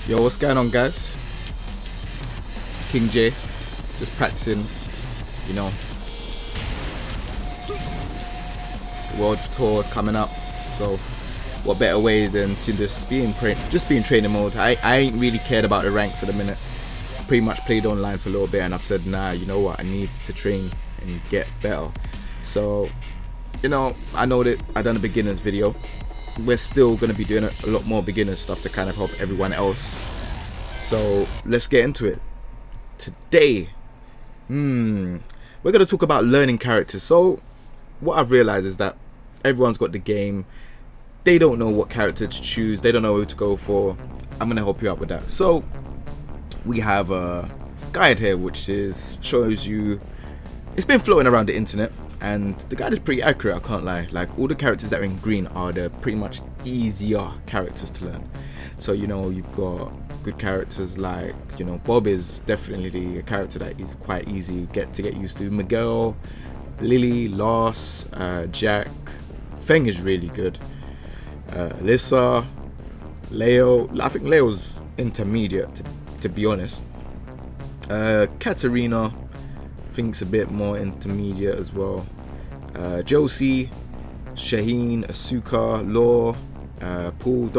Yo, what's going on, guys? King J, just practicing, you know. The World Tour is coming up, so what better way than to just be in training mode. I ain't really cared about the ranks at the minute. Pretty much played online for a little bit, and I've said, nah, you know what, I need to train and get better. So, you know, I know that I done a beginners video. We're still going to be doing a lot more beginner stuff to kind of help everyone else. So let's get into it. Today, we're going to talk about learning characters. So what I've realized is that everyone's got the game. They don't know what character to choose. They don't know who to go for. I'm going to help you out with that. So we have a guide here which shows you. It's been floating around the internet, and the guide is pretty accurate, I can't lie. Like, all the characters that are in green are the pretty much easier characters to learn. So, you know, you've got good characters like, you know, Bob is definitely a character that is quite easy to get used to. Miguel, Lily, Lars, Jack, Feng is really good. Lisa, Leo, I think Leo's intermediate to be honest. Katarina, think's a bit more intermediate as well. Josie, Shaheen, Asuka, Law, Paul,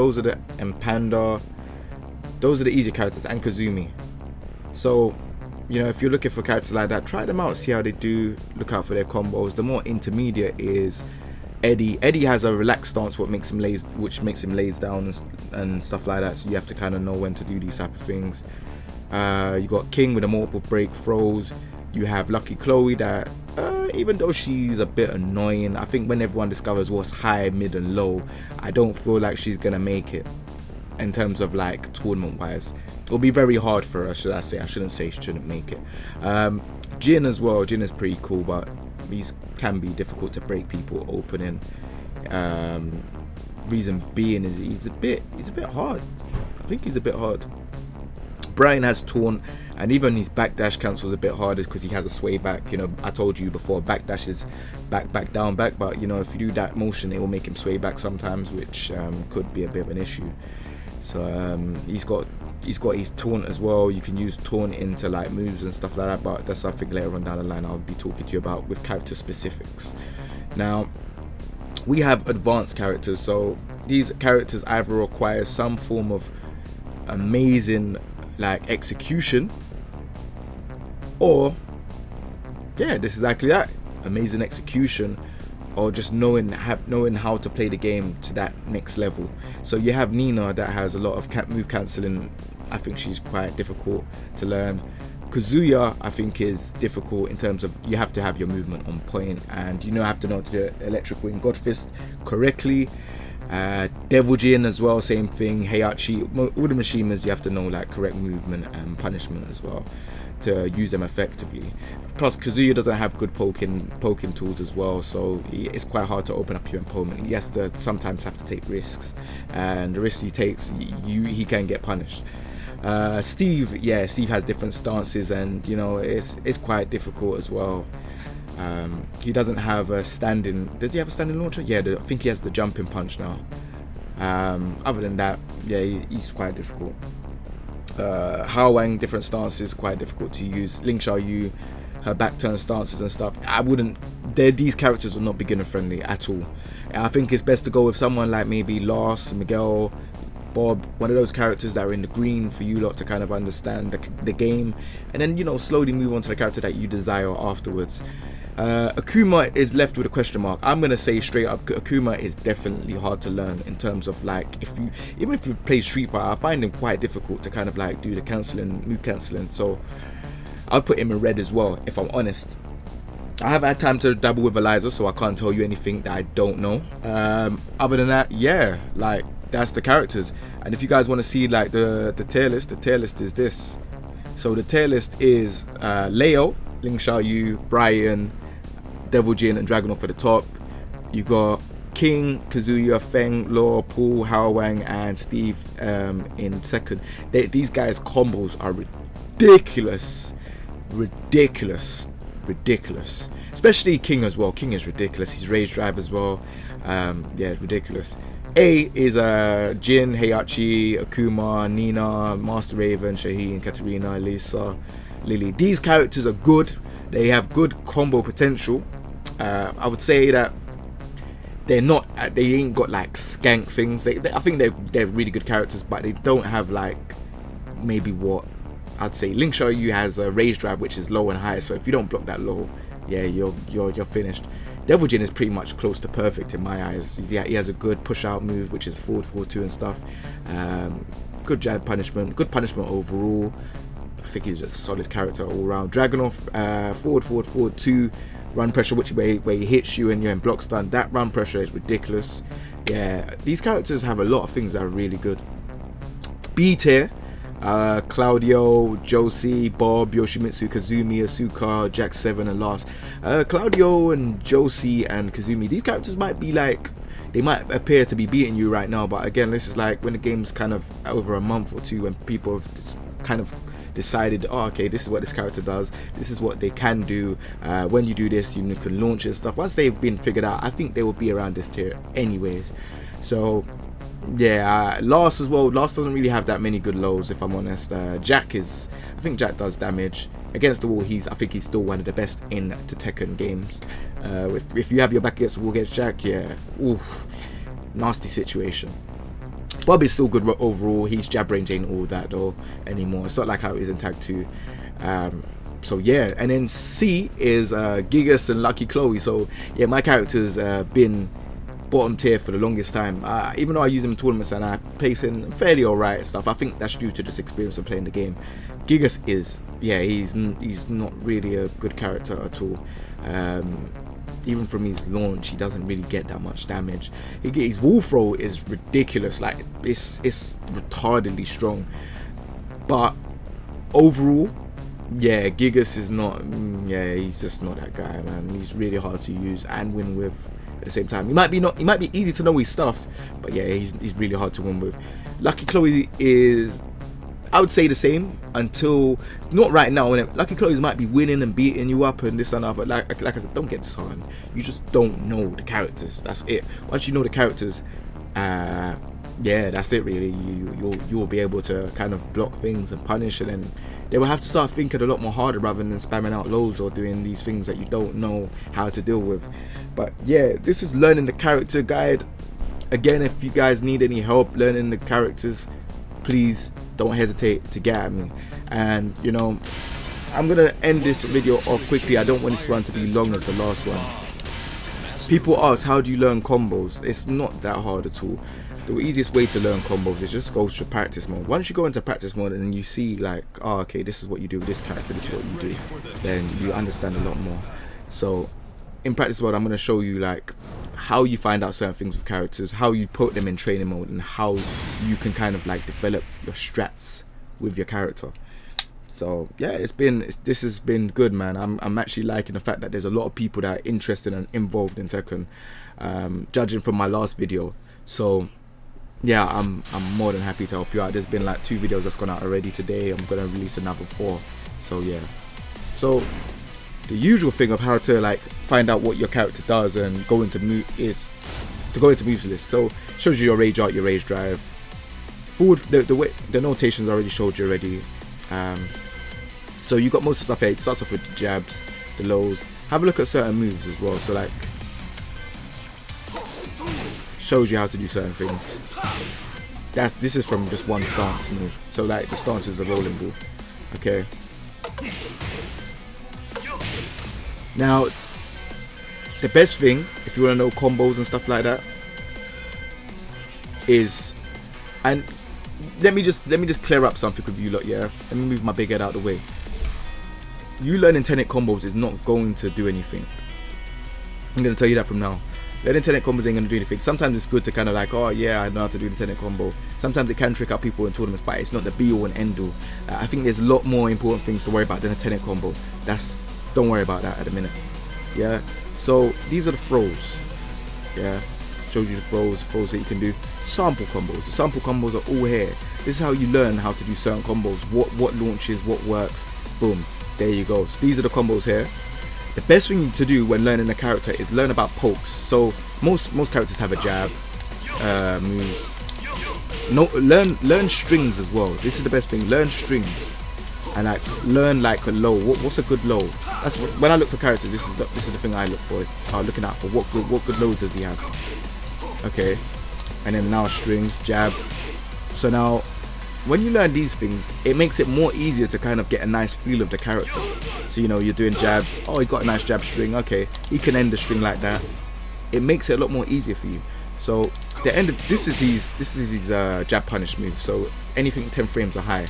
and Panda, those are the easier characters, and Kazumi. So, you know, if you're looking for characters like that, try them out, see how they do, look out for their combos. The more intermediate is Eddie. Eddie has a relaxed stance, which makes him lays down and stuff like that, so you have to kind of know when to do these type of things. You got King with a multiple break throws. You have Lucky Chloe that, even though she's a bit annoying, I think when everyone discovers what's high, mid and low, I don't feel like she's going to make it in terms of like tournament wise. It'll be very hard for her, should I say. I shouldn't say she shouldn't make it. Jin as well. Jin is pretty cool, but these can be difficult to break people open in. Reason being is he's a bit hard. I think he's a bit hard. Brian has taunt, and even his backdash cancels a bit harder because he has a sway back. You know, I told you before, backdash is back, down, back, but you know, if you do that motion, it will make him sway back sometimes, which could be a bit of an issue. So he's got his taunt as well. You can use taunt into like moves and stuff like that, but that's something later on down the line I'll be talking to you about with character specifics. Now, we have advanced characters, so these characters either require some form of amazing like execution, or yeah, this is exactly that, amazing execution, or just knowing how to play the game to that next level. So you have Nina that has a lot of move cancelling. I think she's quite difficult to learn. Kazuya, I think, is difficult in terms of you have to have your movement on point, and you have to know to do electric wing god fist correctly. Devil Jin as well, same thing. Heihachi, all the Mishimas, you have to know like correct movement and punishment as well to use them effectively. Plus, Kazuya doesn't have good poking tools as well, so it's quite hard to open up your opponent. He has to sometimes have to take risks, and the risks he takes, he can get punished. Steve has different stances, and you know, it's quite difficult as well. He doesn't have a standing. Does he have a standing launcher? Yeah, I think he has the jumping punch now. Other than that, yeah, he's quite difficult. Hao Wang, different stances, quite difficult to use. Ling Xiaoyu, her back turn stances and stuff. These characters are not beginner friendly at all. I think it's best to go with someone like maybe Lars, Miguel, Bob, one of those characters that are in the green for you lot to kind of understand the game, and then, you know, slowly move on to the character that you desire afterwards. Akuma is left with a question mark. I'm gonna say straight up, Akuma is definitely hard to learn in terms of like, even if you play Street Fighter, I find him quite difficult to kind of like do the move cancelling. So I'll put him in red as well, if I'm honest. I haven't had time to dabble with Eliza, so I can't tell you anything that I don't know. Other than that, yeah, like, that's the characters. And if you guys want to see like the tier list, the tier list is this. So the tier list is Leo, Ling Xiaoyu, Brian, Devil Jin and Dragunov for the top. You got King, Kazuya, Feng, Law, Paul, Hao Wang and Steve in second. These guys' combos are ridiculous. Especially King as well. King is ridiculous. His rage drive as well. Yeah, it's ridiculous. A is Jin, Heihachi, Akuma, Nina, Master Raven, Shaheen, Katarina, Lisa, Lily. These characters are good. They have good combo potential. I would say that they ain't got like skank things. I think they're really good characters, but they don't have like maybe what I'd say. Link Xiaoyu has a rage drive which is low and high, so if you don't block that low, yeah, you're finished. Devil Jin is pretty much close to perfect in my eyes. Yeah, he has a good push out move which is forward 4-2 and stuff. Good jab punishment, good punishment overall. I think he's just a solid character all round. Dragunov, forward 4-2 run pressure, which where he hits you and you're in block stun. That run pressure is ridiculous. Yeah, these characters have a lot of things that are really good. B tier, Claudio, Josie, Bob, Yoshimitsu, Kazumi, Asuka, Jack 7 and last. Claudio and Josie and Kazumi, these characters might be like, they might appear to be beating you right now, but again, this is like when the game's kind of over a month or two and people have just kind of decided, oh, okay, this is what this character does, this is what they can do, when you do this you can launch it and stuff. Once they've been figured out, I think they will be around this tier anyways. So yeah, Last as well. Last doesn't really have that many good lows, if I'm honest. Jack is, I think Jack does damage against the wall. I think he's still one of the best in the Tekken games. If you have your back against the wall against Jack, yeah, oof, nasty situation. Bob is still good overall. His jab range ain't all that though anymore. It's not like how it is in Tag 2. So yeah, and then C is Gigas and Lucky Chloe. So yeah, my character's been bottom tier for the longest time. Even though I use him in tournaments and I place in fairly alright stuff, I think that's due to just experience of playing the game. Gigas is, yeah, he's not really a good character at all. Even from his launch, he doesn't really get that much damage. His wall throw is ridiculous, like it's retardedly strong. But overall, yeah, Gigas is not, yeah, he's just not that guy, man. He's really hard to use and win with at the same time. He might be easy to know his stuff, but yeah, he's really hard to win with. Lucky Chloe is, I would say the same until, not right now. When Lucky Chloe might be winning and beating you up and this and that, but like I said, don't get disheartened. You just don't know the characters. That's it. Once you know the characters, yeah, that's it really. You'll be able to kind of block things and punish, and then they will have to start thinking a lot more harder rather than spamming out lows or doing these things that you don't know how to deal with. But yeah, this is learning the character guide. Again, if you guys need any help learning the characters, please don't hesitate to get at me. And you know, I'm gonna end this video off quickly. I don't want this one to be long as the last one. People ask, how do you learn combos? It's not that hard at all. The easiest way to learn combos is just go to practice mode. Once you go into practice mode and you see like, oh, okay, this is what you do with this character, this is what you do, then you understand a lot more. So in practice mode, I'm going to show you like how you find out certain things with characters, how you put them in training mode, and how you can kind of like develop your strats with your character. So yeah, this has been good, man. I'm actually liking the fact that there's a lot of people that are interested and involved in Tekken, judging from my last video. So yeah, I'm more than happy to help you out. There's been like 2 videos that's gone out already today. I'm gonna release another 4. So yeah, so the usual thing of how to like find out what your character does and go into move is to go into moves list. So it shows you your rage art, your rage drive, forward, the notations I already showed you already. So you got most of the stuff here. It starts off with the jabs, the lows. Have a look at certain moves as well. So like, shows you how to do certain things. This is from just one stance move. So like the stance is the rolling ball. Okay. Now, the best thing if you want to know combos and stuff like that is, and let me just clear up something with you lot. Yeah, let me move my big head out of the way. You learning Tenet combos is not going to do anything. I'm gonna tell you that from now. Learning Tenet combos ain't gonna do anything. Sometimes it's good to kind of like, oh yeah, I know how to do the Tenet combo. Sometimes it can trick out people in tournaments, but it's not the be all and end all. I think there's a lot more important things to worry about than a Tenet combo. Don't worry about that at the minute. Yeah. So these are the throws. Yeah. Shows you the throws that you can do. Sample combos. The sample combos are all here. This is how you learn how to do certain combos. What launches, what works. Boom. There you go. So these are the combos here. The best thing to do when learning a character is learn about pokes. So most characters have a jab, moves. No, learn strings as well. This is the best thing. Learn strings, and like learn like a low. What's a good low? That's when I look for characters. This is the thing I look for. Is looking out for what good lows does he have? Okay, and then now strings, jab. So now, when you learn these things, it makes it more easier to kind of get a nice feel of the character. So you know you're doing jabs. Oh, he got a nice jab string. Okay, he can end the string like that. It makes it a lot more easier for you. So the end of this is his jab punish move. So anything 10 frames or higher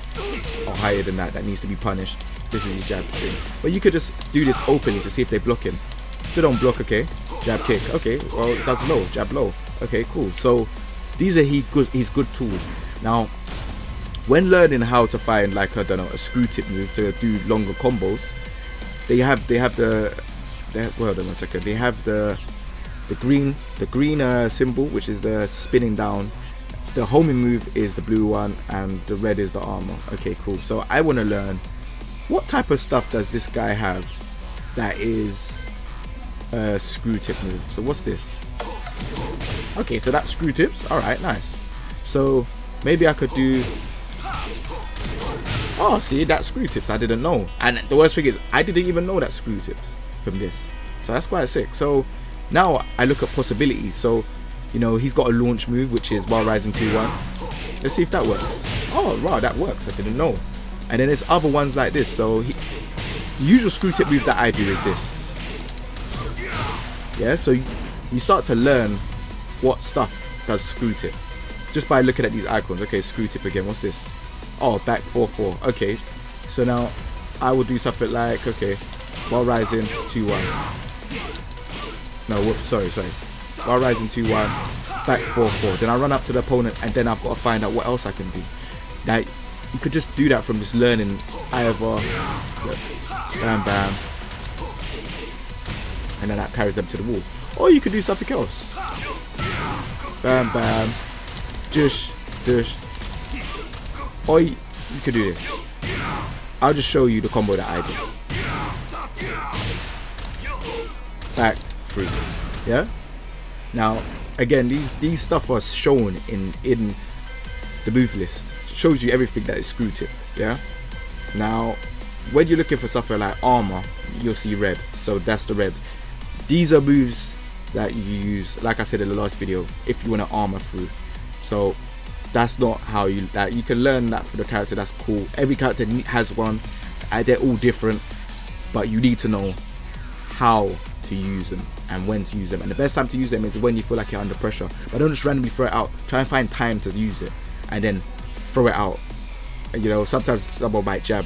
or than that needs to be punished, this is his jab string. But you could just do this openly to see if they block him. If they don't block, okay, jab kick, okay, well it does low, jab low, okay, cool. So these are his good tools. Now when learning how to find like I don't know a screw tip move to do longer combos, they have the well, hold on 1 second. They have the green symbol, which is the spinning down. The homing move is the blue one, and the red is the armor. Okay, cool. So I want to learn what type of stuff does this guy have that is a screw tip move. So what's this? Okay, so that's screw tips. All right, nice. So maybe I could do. Oh, see, that's screw tips. I didn't know. And the worst thing is, I didn't even know that screw tips from this. So that's quite sick. So now I look at possibilities. So, you know, he's got a launch move, which is while rising 2-1. Let's see if that works. Oh, wow, that works. I didn't know. And then there's other ones like this. So the usual screw tip move that I do is this. Yeah, so you start to learn what stuff does screw tip just by looking at these icons. Okay, screw tip again. What's this? Oh, back 4-4. Okay, so now I will do something like, okay, while rising 2-1. No, whoops, sorry. While rising 2-1, back 4-4. Then I run up to the opponent, and then I've got to find out what else I can do. Now, you could just do that from just learning either bam bam, and then that carries them to the wall. Or you could do something else. Bam bam, dush. Or you could do this. I'll just show you the combo that I did. Back 3. Yeah. Now again, these stuff are shown in the move list. It shows you everything that is screw tip. Yeah. Now when you're looking for something like armor, you'll see red. So that's the red. These are moves that you use, like I said in the last video, if you want to armor through. So that's not how you can learn that for the character. That's cool. Every character has one. They're all different, but you need to know how to use them and when to use them. And the best time to use them is when you feel like you're under pressure. But don't just randomly throw it out. Try and find time to use it and then throw it out. You know, sometimes someone might jab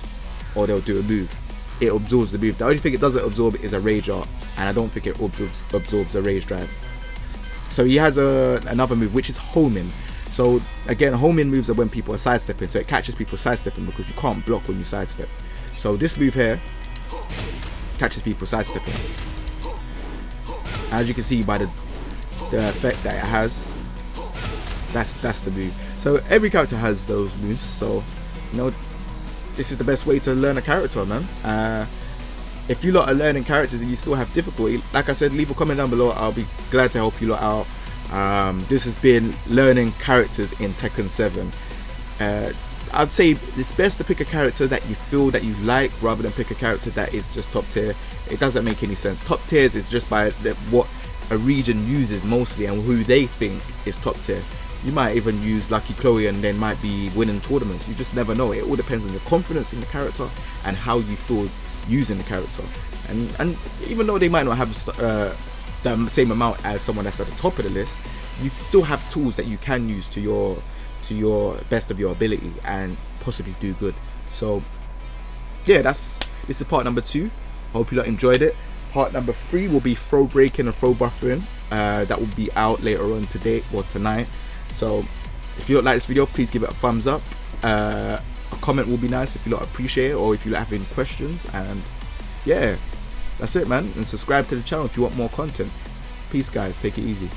or they'll do a move. It absorbs the move. The only thing it doesn't absorb is a rage art, and I don't think it absorbs a rage drive. So he has another move, which is homing. So again, homing moves are when people are sidestepping, so it catches people sidestepping because you can't block when you sidestep. So this move here catches people sidestepping. As you can see by the effect that it has, that's the move. So every character has those moves. So you know, this is the best way to learn a character, man. If you lot are learning characters and you still have difficulty, like I said, leave a comment down below. I'll be glad to help you lot out. This has been learning characters in Tekken 7. I'd say it's best to pick a character that you feel that you like rather than pick a character that is just top tier. It doesn't make any sense. Top tiers is just by what a region uses mostly and who they think is top tier. You might even use Lucky Chloe and then might be winning tournaments. You just never know. It all depends on your confidence in the character and how you feel using the character. And even though they might not have the same amount as someone that's at the top of the list, you still have tools that you can use to your best of your ability and possibly do good. So yeah, this is part number 2. Hope you lot enjoyed it. Part number 3 will be throw breaking and throw buffering. That will be out later on today or tonight. So if you don't like this video, please give it a thumbs up. A comment will be nice if you lot appreciate it, or if you lot have any questions. And yeah, that's it, man. And subscribe to the channel if you want more content. Peace, guys. Take it easy.